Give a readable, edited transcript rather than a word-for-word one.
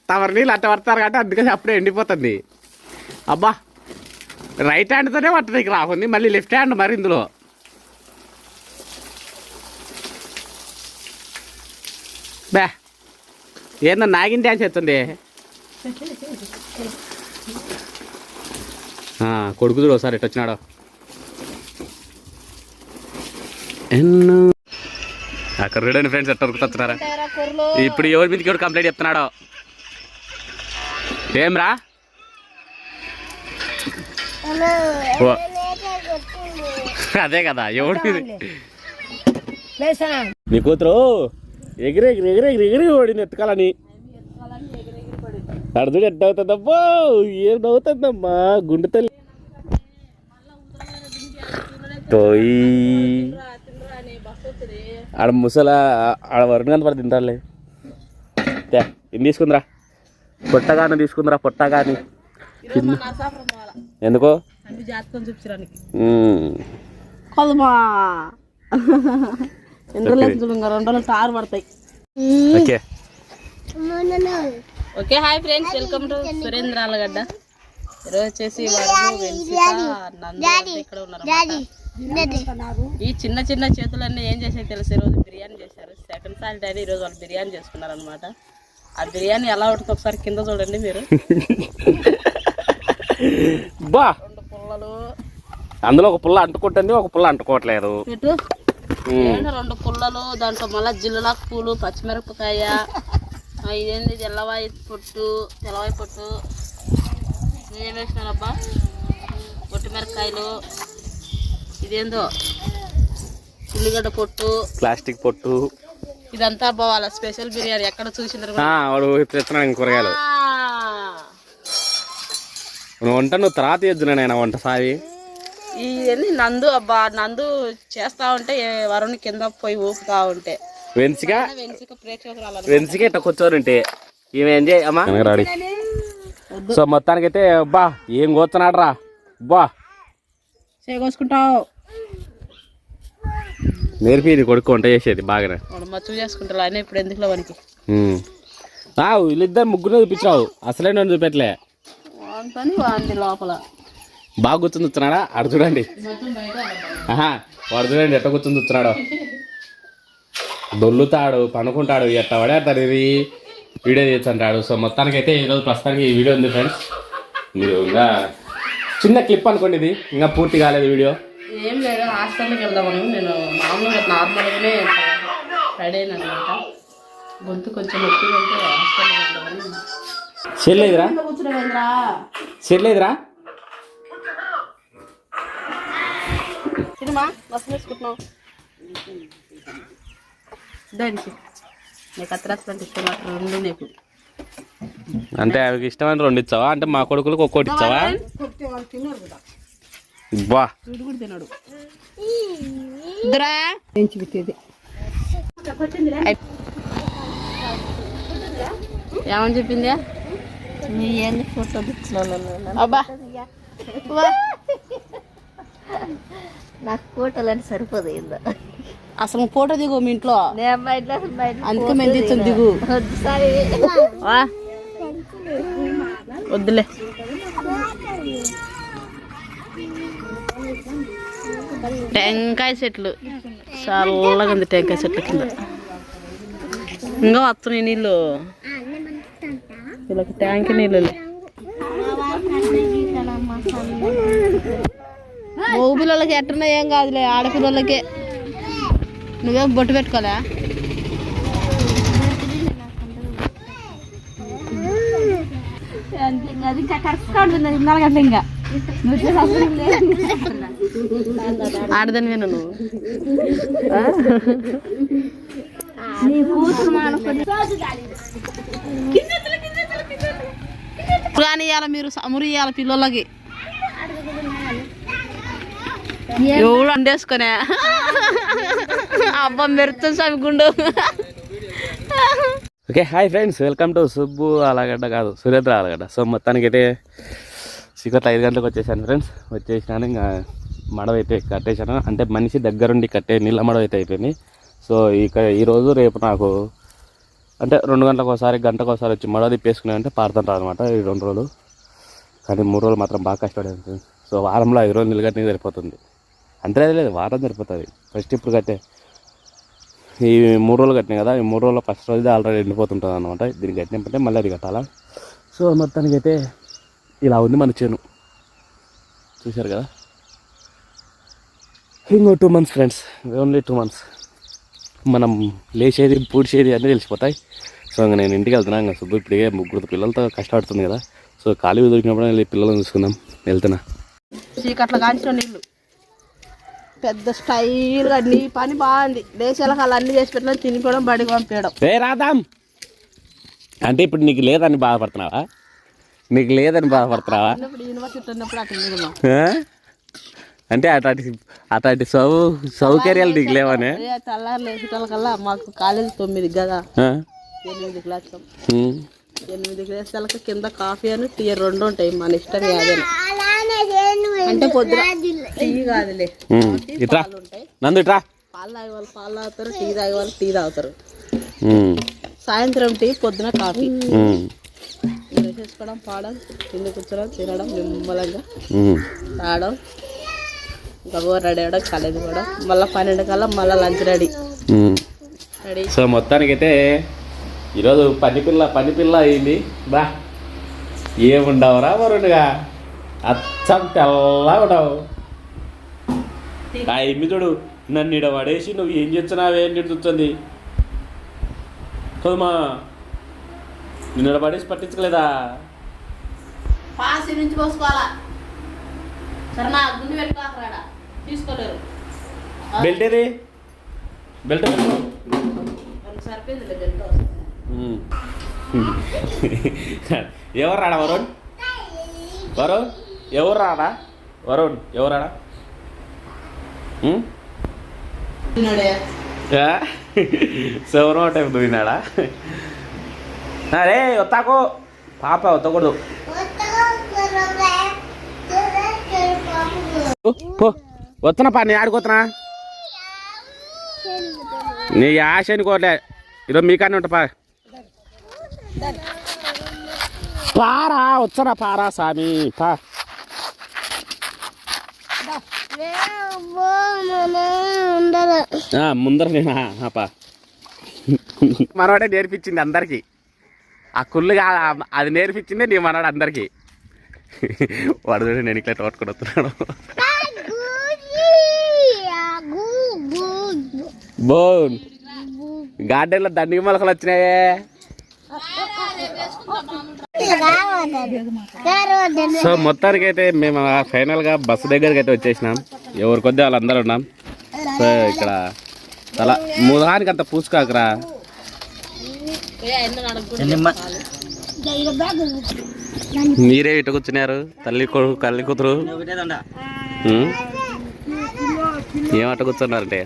తమరు నీళ్ళు అట్ట పడతారు కాబట్టి అందుకని అప్పుడే ఎండిపోతుంది. అబ్బా రైట్ హ్యాండ్తోనే పట్టడానికి రాకుంది, మళ్ళీ లెఫ్ట్ హ్యాండ్ మరి ఇందులో. బా ఏందో నాగిన్ డ్యాన్స్ చేస్తుంది. కొడుకు చూడు ఒకసారి ఎట్టు వచ్చినాడు. ఎన్నో అక్కడ చూడండి ఫ్రెండ్స్ ఎట్ట ఉరుకుతున్నారా. ఇప్పుడు ఎవరి మీదకి ఎవరు కంప్లైంట్ చెప్తున్నాడో ఏం రా. అదే కదా ఎవడు నీ కూతురు ఎగిరి ఎగిరి ఎగిరి ఎగిరి ఎగిరి ఓడింది ఎత్తుకాలని. అడుగుడు ఎట్ట అవుతుందమ్మా, ఏం అవుతుందమ్మా గుండె తల్లి. ఆడ ముసలా ఆడ వరుణ్ గంత పడి తింటారులే. ఎన్ని తీసుకుందిరా, పొట్టగాని తీసుకుందిరా, పొట్టగాని. ఎందుకో okay hi friends, welcome to Surendra Allagadda. ఈరోజు వచ్చేసి ఇక్కడ ఉన్నారు. ఈ చిన్న చిన్న చేతులన్నీ ఏం చేసాక తెలుసు, ఈరోజు బిర్యానీ చేశారు. సెకండ్ సాటర్డే అని ఈరోజు వాళ్ళు బిర్యానీ చేసుకున్నారు అనమాట. ఆ బిర్యానీ ఎలా ఉంటుంది ఒకసారి కింద చూడండి మీరు. బా 2 పుల్లలు, అందులో ఒక పుల్ల అంటుకుంటుంది, ఒక పుల్ల అంటుకోవట్లేదు. 2 పుల్లలు, దాంట్లో మళ్ళీ జిల్లులాకు పూలు, పచ్చిమిరపకాయ, ఇదేంది తెల్లవాయి పొట్టు, ఏం వేసినారబ్బా, పొట్టిమిరపకాయలు, ఇదేందో ఉల్లిగడ్డ పొట్టు, ప్లాస్టిక్ పొట్టు, ఇదంతా వాళ్ళ స్పెషల్ బిర్యానీ. ఎక్కడ చూసినారు కూరగాయలు. వంట నువ్వు తర్వాత చేద్దునా నేను వంట సారి. ఇవన్నీ నందు అబ్బా, నందు చేస్తా ఉంటే వరుణ్ కింద పోయి ఊపుతా ఉంటే వెన్సిగా ప్రేక్షకులు ఇట్లా కూర్చోరుంటే ఏమేం చేయమ్మా. సో మొత్తానికైతే బా ఏం కోస్తున్నాడు రా బా, కోసుకుంటావు. నేర్పి కొడుకు వంట చేసేది బాగానే మచ్చు చేసుకుంటారు ఆయన. ఇప్పుడు ఎందుకులో వానికి వీళ్ళిద్దరు ముగ్గురు చూపించావు, అసలే నన్ను చూపెట్టలే. వాడి లోపల బాగా కూర్చుని చూస్తున్నాడా అడు చూడండి. వాడు చూడండి ఎట్ట కూర్చుని చూస్తున్నాడు, దొల్లుతాడు, పనుకుంటాడు, ఎట్ట పడేస్తాడు, ఇది వీడియో చేస్తుంటాడు. సో మొత్తానికైతే ఈరోజు ప్రస్తుతానికి ఈ వీడియో ఉంది ఫ్రెండ్స్. మీరు ఇంకా చిన్న క్లిప్ అనుకోండి, ఇది ఇంకా పూర్తి కాలేదు వీడియో. ఏం లేదు, హాస్పిటల్కి వెళ్దామని నేను మామూలుగా నార్మల్గానే రెడీ అయినా అనమాట. గొంతు కొంచెం నొప్పిగా ఉంటే హాస్పిటల్కి వెళ్దామని. చెల్లేదురా చెల్లేదురా సినిమా బస్సు వేసుకుంటున్నావు దానికి నీకు అత్రాసలు ఇష్టం 2 నీకు అంటే అవి ఇష్టమైన 2 ఇచ్చావా, అంటే మా కొడుకులకు ఒక్కోటి ఇచ్చావా. బా కూడా తినడు. ఏమని చెప్పింది ఫోటో అబ్బా, నాకు ఫోటోలు అంటే సరిపోదు. అసలు ఫోటో దిగు మీ ఇంట్లో, అందుకే మేము తెచ్చాం. దిగు వద్దులే. టెంకాయ చెట్లు చల్లగా ఉంది, టెంకాయ చెట్ల కింద. ఇంకా వస్తున్నాయి నీళ్ళు, వీళ్ళకి ట్యాంక్ నీళ్ళు. మగ పిల్లలకి ఎట్టున్నా ఏం కాదులే, ఆడపిల్లలకే. నువ్వేం బొట్టు పెట్టుకోలే. ఆడదని విను నువ్వు. కానీ ఇవ్వాలి మీరు, సమురు ఇవ్వాలి పిల్లలకి. ఎవడు అండేసుకునే అబ్బా మెరుతుంది స్వామి గుండు. Okay hi friends, welcome to Subbu Allagadda కాదు సురేంద్ర ఆలగడ్డ. సో మొత్తానికైతే చీకట్లో 5 గంటలకు వచ్చేసాను ఫ్రెండ్స్. వచ్చేసినాను ఇంకా మడవ అయితే కట్టేశాను, అంటే మనిషి దగ్గరుండి కట్టే నీళ్ళ మడవ అయితే అయిపోయింది. సో ఈరోజు రేపు నాకు అంటే 2 గంటలకు ఒకసారి గంటకు ఒకసారి వచ్చి మడవ తిప్పేసుకున్నాయంటే పారుతుంటారు అనమాట ఈ 2 రోజులు. కానీ 3 రోజులు మాత్రం బాగా కష్టపడేది. సో వారంలో 5 రోజులు నీళ్ళు కట్టిన సరిపోతుంది. అంతే లేదు, వారం సరిపోతుంది. ఫస్ట్ ఇప్పుడు కట్టే ఈ 3 రోజులు కట్టినాయి కదా, ఈ 3 రోజుల ఫస్ట్ రోజు ఆల్రెడీ ఎండిపోతుంటుంది అనమాట. దీనికి కట్టినప్పుడే మళ్ళీ అది కట్టాలా. సో మొత్తానికి అయితే ఇలా ఉంది మన చేను, చూశారు కదా. ఇంకో 2 months ఫ్రెండ్స్, ఓన్లీ 2 months మనం లేచేది పూడ్చేది అన్నీ తెలిసిపోతాయి. సో ఇంకా నేను ఇంటికి వెళ్తున్నా. ఇంకా సుబ్బు ఇప్పటికే 3 పిల్లలతో కష్టపడుతుంది కదా. సో ఖాళీ దొరికినప్పుడు వెళ్ళి పిల్లలను చూసుకుందాం. వెళ్తున్నా. చీకట్ల కాంచిన నీళ్ళు పెద్ద స్టైల్గా నీ పని బాగుంది. దేశాలకు అలా అన్ని చేసి పెట్టడం, తినిపోవడం, బడికి పంపించడం. రాదాం అంటే ఇప్పుడు నీకు లేదని బాధపడుతున్నావా? నీకు లేదని బాధపడుతున్నావా? యూనివర్సిటీ ఉన్నప్పుడు అట్లా అంటే అట్లాంటి సౌకర్యాలు నీకు లేవనే. తెల్లారు లేచేటోళ్ళకల్లా మాకు కాలేజీ 9 కదా, 8కి లేస్తాం. 8కి లేచేళ్ళకి కింద కాఫీ అని టీ 2 ఉంటాయి. మన ఇష్టం కాదని అంటే పొద్దున టీ కాదులే, పాలు ఉంటాయి. పాలు తాగే వాళ్ళు పాలు తాగుతారు, టీ తాగే వాళ్ళు టీ తాగుతారు. సాయంత్రం టీ, పొద్దున కాఫీ. వేసేసుకోవడం, పాడడం, కింద కూర్చోడం, తినడం, నిమ్మలంగా తాగడం, గబో రెడీ అవ్వడం, కాలేజీ పోవడం, మళ్ళీ 12 కల్లా మళ్ళీ లంచ్ రెడీ. సో మొత్తానికైతే ఈరోజు పనిపిల్ల అయింది. బా ఏముండవురా వరుణుగా, అచ్చం తెల్లగా ఉండవు. ఆ ఇమ్మి చూడు, నన్ను ఇడ పడేసి నువ్వు ఏం చేస్తున్నావే అని చూస్తుంది. కదమ్మా, నిన్ను ఇడ పడేసి పట్టించుకోలేదా? పాసి నుంచి పోసుకోవాలా. సరే నా గుండు పెట్టుకోరా, తీసుకోలేరు. బెల్ట్ ఏది? బెల్ట్ సరిపోయింది బెల్ట్ వస్తుంది. ఎవరు రాడా వరుణ్? ఎవరు రాడా వరుణ్? ఎవరు రాడా? సౌరం టైం దువ్వినాడా? అరే వస్తాకో పాప వత్తకూడదు. వస్తున్నా పా, నీ ఆడుకోతున్నా. నీ ఆశ అనుకోలే, ఈరోజు మీకానే ఉంటా. పారా వచ్చరా, పారా సామి పా. ముందర పా. మనవాడే నేర్పించింది అందరికి. ఆ కుళ్ళుగా అది నేర్పించింది నీ మనవాడు అందరికి. వాడు చూడండి, నేను ఇట్లా తోటకొని వస్తున్నాడు. బోన్ గార్డెన్లో దండికి మొలకలు వచ్చినాయే. సో మొత్తానికి అయితే మేము ఫైనల్గా బస్సు దగ్గరికి అయితే వచ్చేసినాం. ఎవరి కొద్ది వాళ్ళందరూ ఉన్నాం. సో ఇక్కడ తల ముదానికి అంత పూసుకాకరా. మీరే ఇటు కూర్చున్నారు, తల్లి కొడుకు కల్లి కూతురు. ఏమట కూర్చున్నారంటే